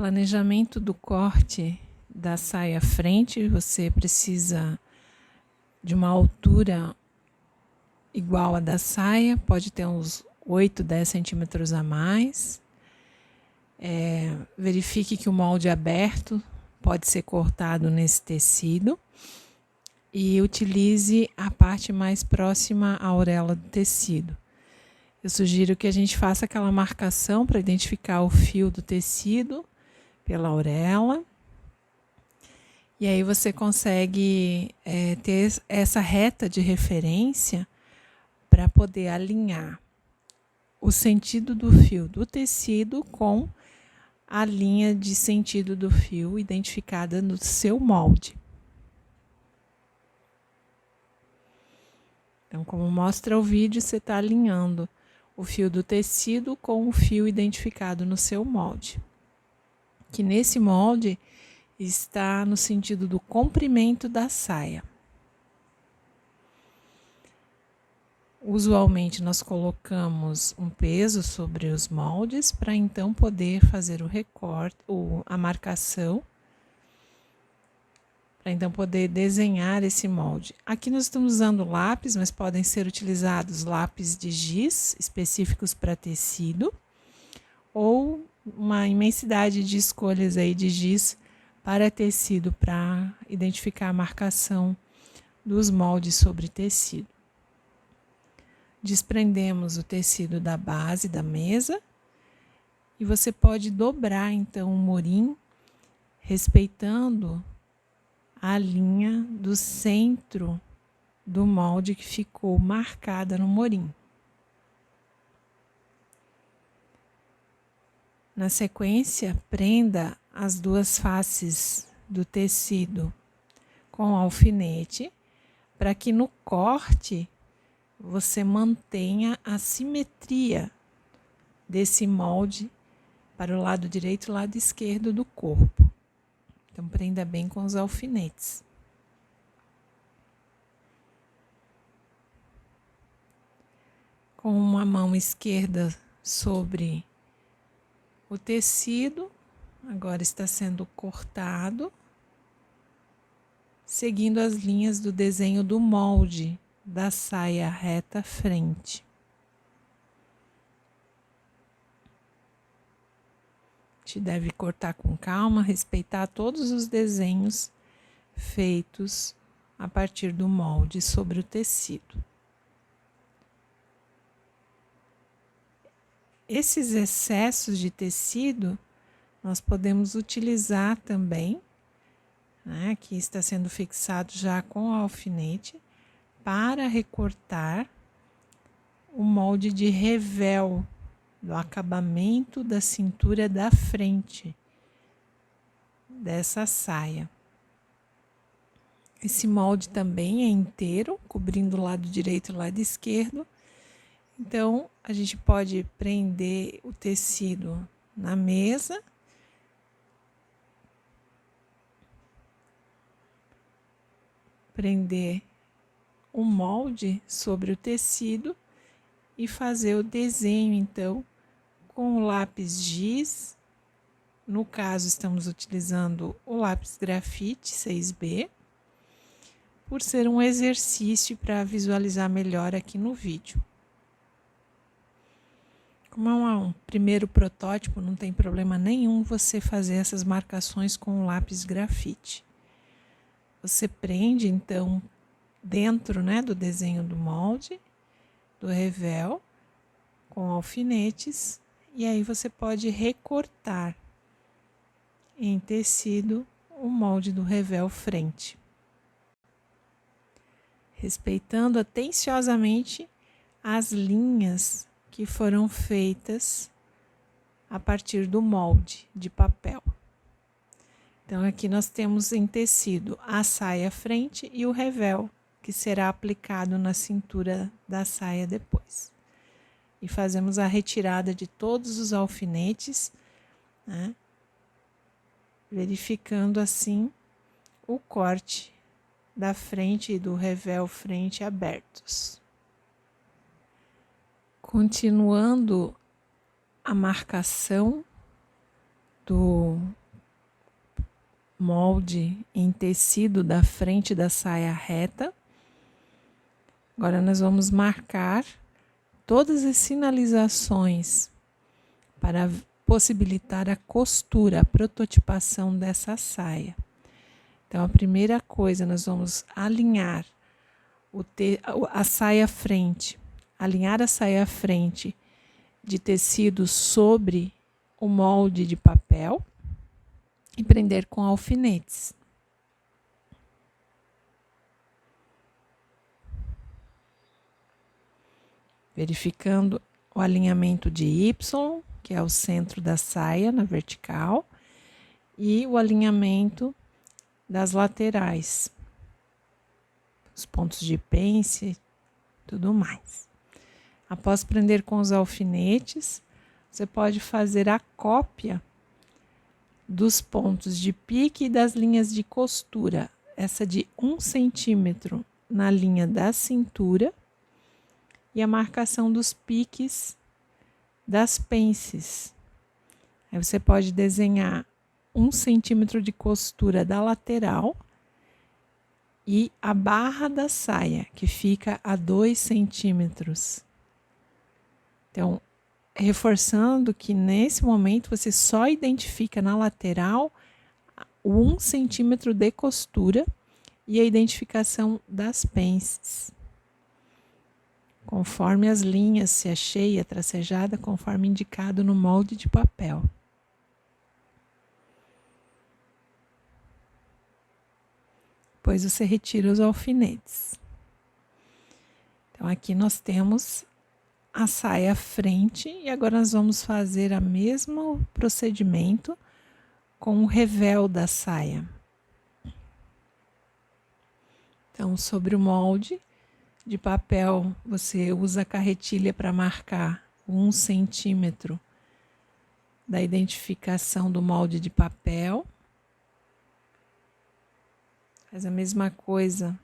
planejamento do corte da saia frente, você precisa de uma altura igual à da saia, pode ter uns 8, 10 centímetros a mais. Verifique que o molde aberto pode ser cortado nesse tecido e utilize a parte mais próxima à orelha do tecido. Eu sugiro que a gente faça aquela marcação para identificar o fio do tecido pela orelha. E aí você consegue ter essa reta de referência para poder alinhar o sentido do fio do tecido com a linha de sentido do fio identificada no seu molde. Então, como mostra o vídeo, você está alinhando o fio do tecido com o fio identificado no seu molde. Que nesse molde está no sentido do comprimento da saia. Usualmente nós colocamos um peso sobre os moldes para então poder fazer o recorte, a marcação, para então poder desenhar esse molde. Aqui nós estamos usando lápis, mas podem ser utilizados lápis de giz específicos para tecido, ou uma imensidade de escolhas aí de giz para tecido, para identificar a marcação dos moldes sobre tecido. Desprendemos o tecido da base da mesa e você pode dobrar então o morim, respeitando a linha do centro do molde que ficou marcada no morim. Na sequência, prenda as duas faces do tecido com alfinete, para que no corte você mantenha a simetria desse molde para o lado direito e o lado esquerdo do corpo. Então, prenda bem com os alfinetes. Com uma mão esquerda sobre o tecido, agora está sendo cortado, seguindo as linhas do desenho do molde da saia reta frente. Te deve cortar com calma, respeitar todos os desenhos feitos a partir do molde sobre o tecido. Esses excessos de tecido nós podemos utilizar também, né, aqui está sendo fixado já com o alfinete, para recortar o molde de revel do acabamento da cintura da frente dessa saia. Esse molde também é inteiro, cobrindo o lado direito e o lado esquerdo. Então, a gente pode prender o tecido na mesa, prender o molde sobre o tecido e fazer o desenho, então, com o lápis giz. No caso, estamos utilizando o lápis grafite 6B, por ser um exercício para visualizar melhor aqui no vídeo. Como é um primeiro protótipo, não tem problema nenhum você fazer essas marcações com o lápis grafite. Você prende, então, dentro, né, do desenho do molde, do revel, com alfinetes, e aí você pode recortar em tecido o molde do revel frente, respeitando atenciosamente as linhas que foram feitas a partir do molde de papel. Então, aqui nós temos em tecido a saia frente e o revel, que será aplicado na cintura da saia depois. E fazemos a retirada de todos os alfinetes, né, verificando assim o corte da frente e do revel frente abertos. Continuando a marcação do molde em tecido da frente da saia reta. Agora nós vamos marcar todas as sinalizações para possibilitar a costura, a prototipação dessa saia. Então, a primeira coisa, nós vamos alinhar a saia frente, alinhar a saia frente de tecido sobre o molde de papel e prender com alfinetes. Verificando o alinhamento de Y, que é o centro da saia na vertical, e o alinhamento das laterais, os pontos de pence e tudo mais. Após prender com os alfinetes, você pode fazer a cópia dos pontos de pique e das linhas de costura, essa de 1 centímetro na linha da cintura e a marcação dos piques das pences. Aí você pode desenhar 1 centímetro de costura da lateral e a barra da saia, que fica a 2 centímetros. Então, reforçando que nesse momento você só identifica na lateral o 1 centímetro de costura e a identificação das pences. Conforme as linhas, se é cheia, tracejada, conforme indicado no molde de papel. Depois você retira os alfinetes. Então, aqui nós temos a saia frente e agora nós vamos fazer o mesmo procedimento com o revel da saia. Então, sobre o molde de papel, você usa a carretilha para marcar 1 centímetro da identificação do molde de papel. Faz a mesma coisa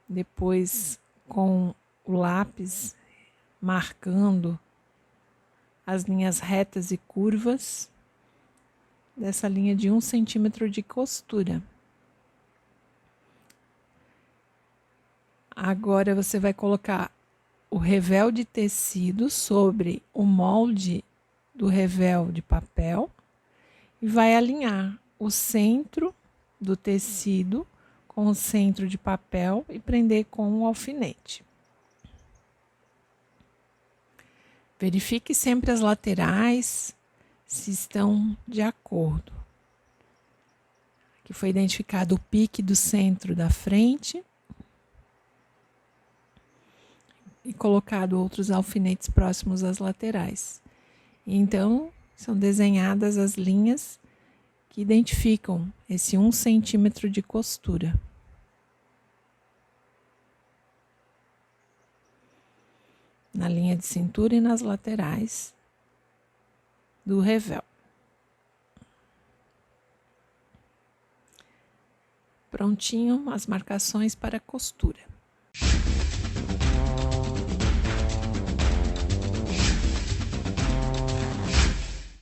depois com o lápis, marcando as linhas retas e curvas dessa linha de 1 centímetro de costura. Agora você vai colocar o revel de tecido sobre o molde do revel de papel e vai alinhar o centro do tecido com o centro de papel e prender com o alfinete. Verifique sempre as laterais se estão de acordo. Aqui foi identificado o pique do centro da frente e colocado outros alfinetes próximos às laterais. Então, são desenhadas as linhas que identificam esse 1 centímetro de costura. Na linha de cintura e nas laterais do revel. Prontinho as marcações para costura.